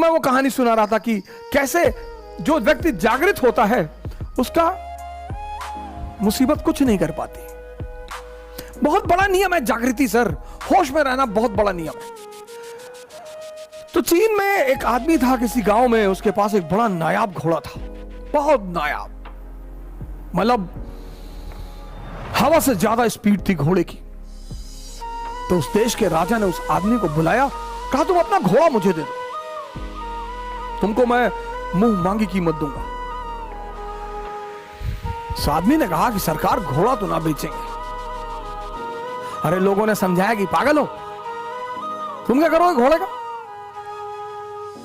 मैं वो कहानी सुना रहा था कि कैसे जो व्यक्ति जागृत होता है उसका मुसीबत कुछ नहीं कर पाती। बहुत बड़ा नियम है जागृति सर, होश में रहना बहुत बड़ा नियम है। तो चीन में एक आदमी था किसी गांव में, उसके पास एक बड़ा नायाब घोड़ा था, बहुत नायाब, मतलब हवा से ज्यादा स्पीड थी घोड़े की। तो उस देश के राजा ने उस आदमी को बुलाया, कहा तुम अपना घोड़ा मुझे दे दो, तुमको मैं मुंह मांगी कीमत दूंगा। उस आदमी ने कहा कि सरकार घोड़ा तो ना बेचेंगे। अरे लोगों ने समझाया कि पागल हो, तुम क्या करोगे घोड़े का,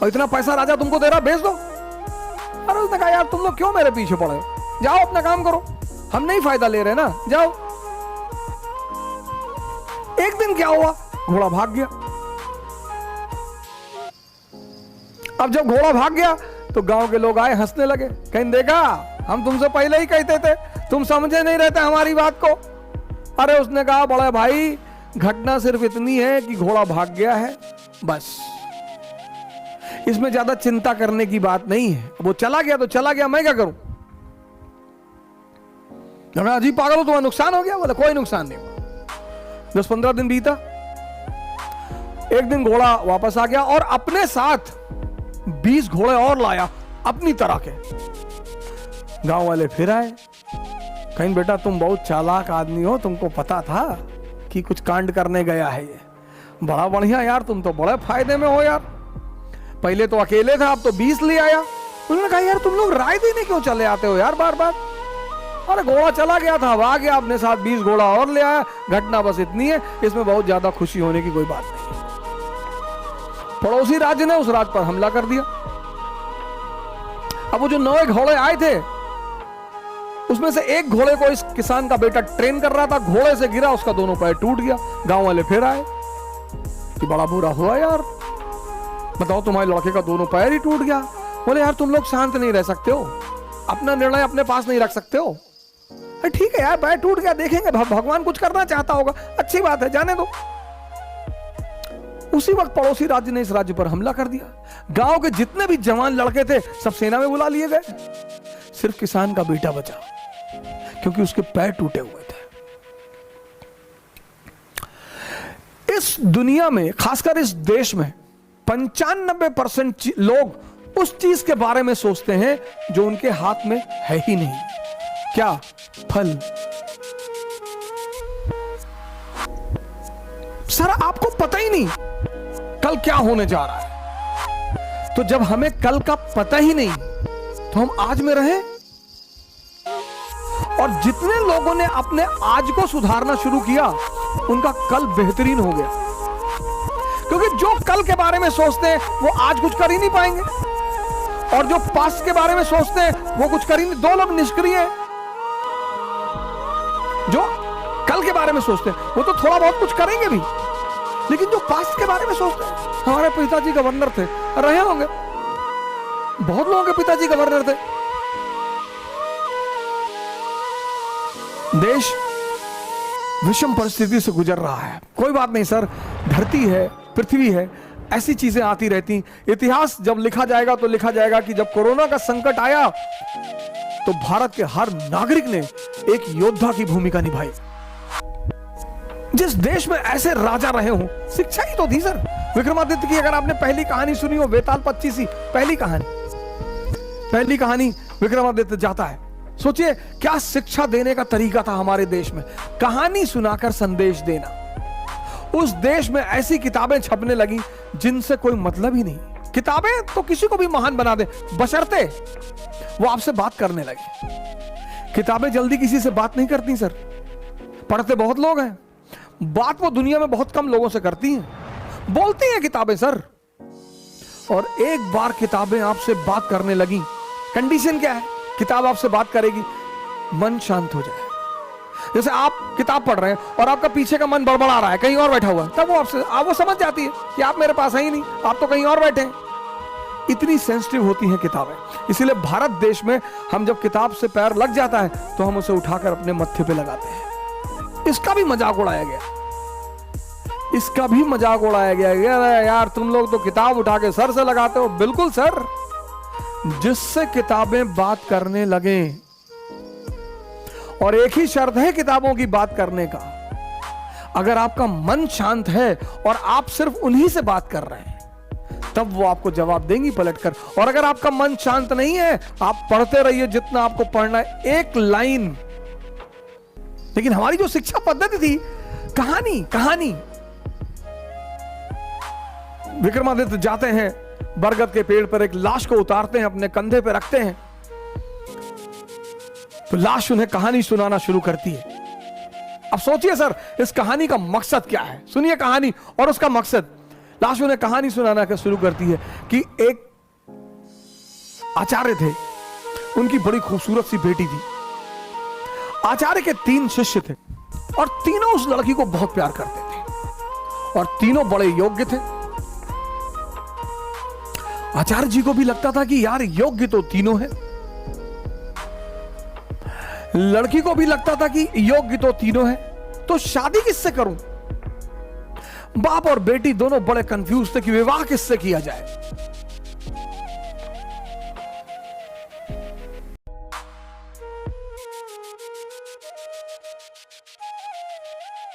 और इतना पैसा राजा तुमको दे रहा, बेच दो। अरे उसने कहा यार तुम लोग क्यों मेरे पीछे पड़े हो, जाओ अपना काम करो, हम नहीं फायदा ले रहे ना, जाओ। एक दिन क्या हुआ, घोड़ा भाग गया। अब जब घोड़ा भाग गया तो गांव के लोग आए, हंसने लगे, कहीं देखा हम तुमसे पहले ही कहते थे, तुम समझे नहीं रहते हमारी बात को। अरे उसने कहा बड़े भाई घटना सिर्फ इतनी है कि घोड़ा भाग गया है, बस, इसमें ज्यादा चिंता करने की बात नहीं है। वो चला गया तो चला गया, मैं क्या करूं। अजीब पागल हो, तुम्हारा नुकसान हो गया। बोला कोई नुकसान नहीं हुआ। 10-15 दिन बीता, एक दिन घोड़ा वापस आ गया और अपने साथ 20 घोड़े और लाया अपनी तरह के। गांव वाले फिर आए, कहीं बेटा तुम बहुत चालाक आदमी हो, तुमको पता था कि कुछ कांड करने गया है ये, बड़ा बढ़िया यार, तुम तो बड़े फायदे में हो यार, पहले तो अकेले था अब तो 20 ले आया। उन्होंने कहा यार तुम लोग राय देने क्यों चले आते हो यार बार बार। अरे घोड़ा चला गया था, अब आ गया, अपने साथ 20 घोड़ा और ले आया, घटना बस इतनी है, इसमें बहुत ज्यादा खुशी होने की कोई बात नहीं। पड़ोसी राज्य ने उस राज्य पर हमला कर दिया। अब वो जो 9 घोड़े आए थे उसमें से एक घोड़े को इस किसान का बेटा ट्रेन कर रहा था, घोड़े से गिरा, उसका दोनों पैर टूट गया। गांव वाले फिर आए कि बड़ा बुरा हुआ यार, बताओ तुम्हारे लड़के का दोनों पैर ही टूट गया। बोले यार तुम लोग शांत नहीं रह सकते हो, अपना निर्णय अपने पास नहीं रख सकते हो। ठीक है यार पैर टूट गया, देखेंगे भगवान कुछ करना चाहता होगा, अच्छी बात है, जाने दो। उसी वक्त पड़ोसी राज्य ने इस राज्य पर हमला कर दिया। गांव के जितने भी जवान लड़के थे सब सेना में बुला लिए गए, सिर्फ किसान का बेटा बचा क्योंकि उसके पैर टूटे हुए थे। इस दुनिया में, खासकर इस देश में 95% लोग उस चीज के बारे में सोचते हैं जो उनके हाथ में है ही नहीं। क्या? फल। सर आपको पता ही नहीं कल क्या होने जा रहा है, तो जब हमें कल का पता ही नहीं तो हम आज में रहें। और जितने लोगों ने अपने आज को सुधारना शुरू किया उनका कल बेहतरीन हो गया, क्योंकि जो कल के बारे में सोचते हैं वो आज कुछ कर ही नहीं पाएंगे, और जो पास्ट के बारे में सोचते हैं वो कुछ कर ही नहीं। 2 लोग निष्क्रिय हैं, जो कल के बारे में सोचते हैं वो तो थोड़ा बहुत कुछ करेंगे भी, लेकिन जो पास्ट के बारे में सोचते हैं, हमारे पिताजी गवर्नर थे, रहे होंगे, बहुत लोगों के पिताजी गवर्नर थे। देश विषम परिस्थिति से गुजर रहा है, कोई बात नहीं सर, धरती है, पृथ्वी है, ऐसी चीजें आती रहती। इतिहास जब लिखा जाएगा तो लिखा जाएगा कि जब कोरोना का संकट आया तो भारत के हर नागरिक ने एक योद्धा की भूमिका निभाई। जिस देश में ऐसे राजा रहे हों, शिक्षा ही तो थी सर। विक्रमादित्य की अगर आपने पहली कहानी सुनी हो, वेताल 25, पहली कहानी विक्रमादित्य जाता है, सोचिए क्या शिक्षा देने का तरीका था हमारे देश में, कहानी सुनाकर संदेश देना। उस देश में ऐसी किताबें छपने लगी जिनसे कोई मतलब ही नहीं। किताबें तो किसी को भी महान बना दे, बशर्ते वो आपसे बात करने लगे। किताबें जल्दी किसी से बात नहीं करती सर, पढ़ते बहुत लोग हैं, बात वो दुनिया में बहुत कम लोगों से करती हैं। बोलती हैं किताबें सर, और एक बार किताबें आपसे बात करने लगी, कंडीशन क्या है? किताब आपसे बात करेगी, मन शांत हो जाए। जैसे आप किताब पढ़ रहे हैं और आपका पीछे का मन बड़बड़ा रहा है, कहीं और बैठा हुआ है, तब वो समझ जाती है कि आप मेरे पास है ही नहीं, आप तो कहीं और बैठे हैं। इतनी सेंसिटिव होती हैं किताबें। इसीलिए भारत देश में हम जब किताब से पैर लग जाता है तो हम उसे उठाकर अपने मत्थे पे लगाते हैं। इसका भी मजाक उड़ाया गया इसका भी मजाक उड़ाया गया, अरे यार तुम लोग तो किताब उठा के सर से लगाते हो। बिल्कुल सर, जिससे किताबें बात करने लगे, और एक ही शर्त है किताबों की बात करने का, अगर आपका मन शांत है और आप सिर्फ उन्हीं से बात कर रहे हैं, तब वो आपको जवाब देंगी पलटकर। और अगर आपका मन शांत नहीं है, आप पढ़ते रहिए जितना आपको पढ़ना है, एक लाइन। लेकिन हमारी जो शिक्षा पद्धति थी, कहानी कहानी। विक्रमादित्य जाते हैं, बरगद के पेड़ पर एक लाश को उतारते हैं, अपने कंधे पे रखते हैं, तो लाश उन्हें कहानी सुनाना शुरू करती है। अब सोचिए सर, इस कहानी का मकसद क्या है? सुनिए कहानी और उसका मकसद। लाश उन्हें कहानी सुनाना शुरू करती है कि एक आचार्य थे, उनकी बड़ी खूबसूरत सी बेटी थी। आचार्य के 3 शिष्य थे और तीनों उस लड़की को बहुत प्यार करते थे और तीनों बड़े योग्य थे। आचार्य जी को भी लगता था कि यार योग्य तो तीनों हैं, लड़की को भी लगता था कि योग्य तो तीनों हैं, तो शादी किससे करूं? बाप और बेटी दोनों बड़े कंफ्यूज थे कि विवाह किससे किया जाए।